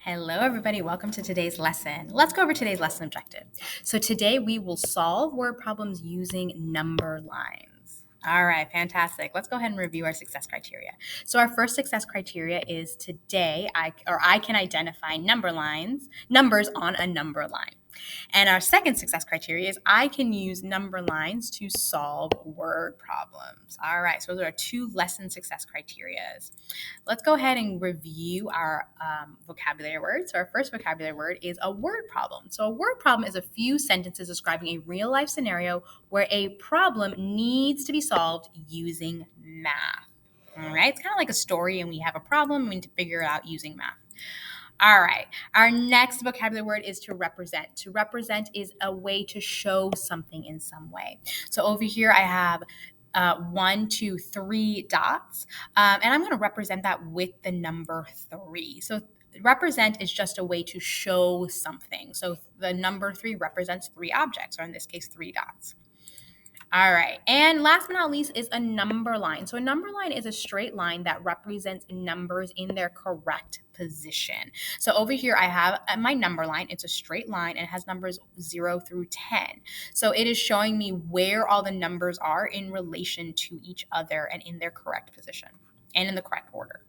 Hello, everybody. Welcome to today's lesson. Let's go over today's lesson objective. So today we will solve word problems using number lines. All right, fantastic. Let's go ahead and review our success criteria. So our first success criteria is today I can identify numbers on a number line. And our second success criteria is I can use number lines to solve word problems. All right, so those are our two lesson success criterias. Let's go ahead and review our vocabulary words. So our first vocabulary word is a word problem. So a word problem is a few sentences describing a real life scenario where a problem needs to be solved using math. All right, it's kind of like a story and we have a problem and we need to figure it out using math. All right, our next vocabulary word is to represent. To represent is a way to show something in some way. So over here I have 1, 2, 3 dots, and I'm going to represent that with the number 3. So represent is just a way to show something. So the number 3 represents 3 objects, or in this case, 3 dots. All right. And last but not least is a number line. So a number line is a straight line that represents numbers in their correct position. So over here I have my number line. It's a straight line and it has numbers 0 through 10. So it is showing me where all the numbers are in relation to each other and in their correct position and in the correct order.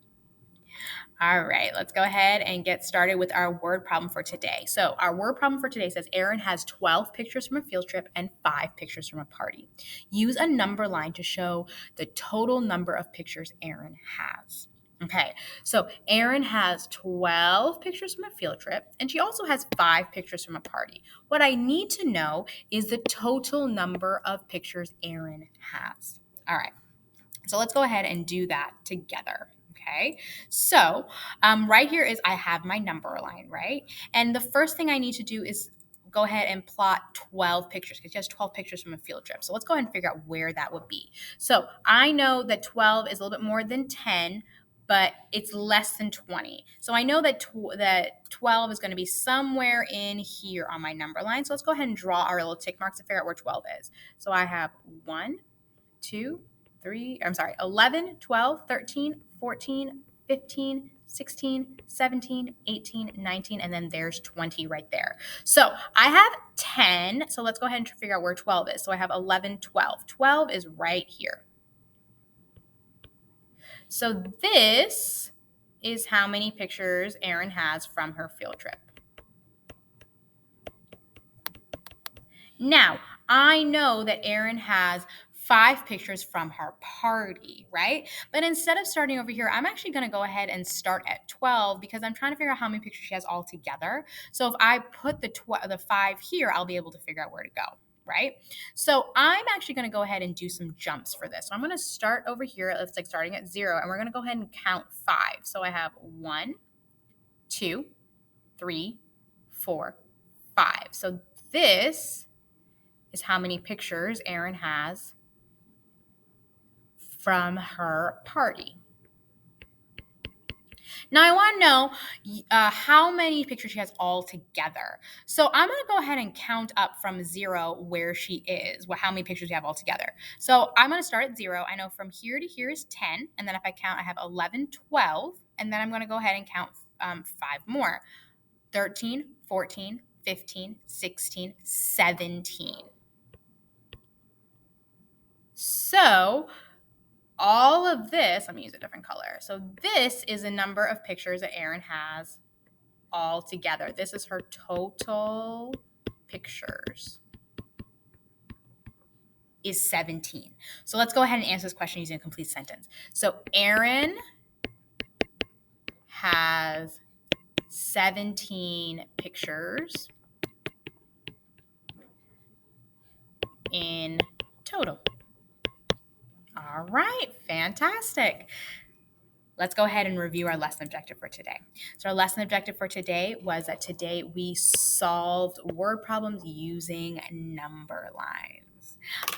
All right, let's go ahead and get started with our word problem for today. So our word problem for today says Aaron has 12 pictures from a field trip and 5 pictures from a party. Use a number line to show the total number of pictures Aaron has. Okay, so Aaron has 12 pictures from a field trip, and she also has 5 pictures from a party. What I need to know is the total number of pictures Aaron has. All right, so let's go ahead and do that together. Okay, so right here is I have my number line, right? And the first thing I need to do is go ahead and plot 12 pictures because she has 12 pictures from a field trip. So let's go ahead and figure out where that would be. So I know that 12 is a little bit more than 10, but it's less than 20. So I know that, that 12 is going to be somewhere in here on my number line. So let's go ahead and draw our little tick marks to figure out where 12 is. So I have 1, 2, 11, 12, 13, 14, 15, 16, 17, 18, 19, and then there's 20 right there. So I have 10. So let's go ahead and figure out where 12 is. So I have 11, 12. 12 is right here. So this is how many pictures Erin has from her field trip. Now, I know that Erin has 5 pictures from her party, right? But instead of starting over here, I'm actually going to go ahead and start at 12 because I'm trying to figure out how many pictures she has all together. So if I put the 5 here, I'll be able to figure out where to go, right? So I'm actually going to go ahead and do some jumps for this. So I'm going to start over here. It's like starting at 0, and we're going to go ahead and count 5. So I have 1, 2, 3, 4, 5. So this is how many pictures Erin has from her party. Now I want to know how many pictures she has all together. So I'm going to go ahead and count up from 0 where she is, how many pictures we have all together. So I'm going to start at 0. I know from here to here is 10. And then if I count, I have 11, 12. And then I'm going to go ahead and count 5 more. 13, 14, 15, 16, 17. So all of this, let me use a different color. So this is a number of pictures that Erin has all together. This is her total pictures is 17. So let's go ahead and answer this question using a complete sentence. So Erin has 17 pictures in total. All right, fantastic. Let's go ahead and review our lesson objective for today. So our lesson objective for today was that today we solved word problems using number lines.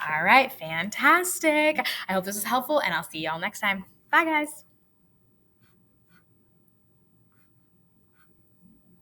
All right, fantastic. I hope this was helpful, and I'll see y'all next time. Bye, guys.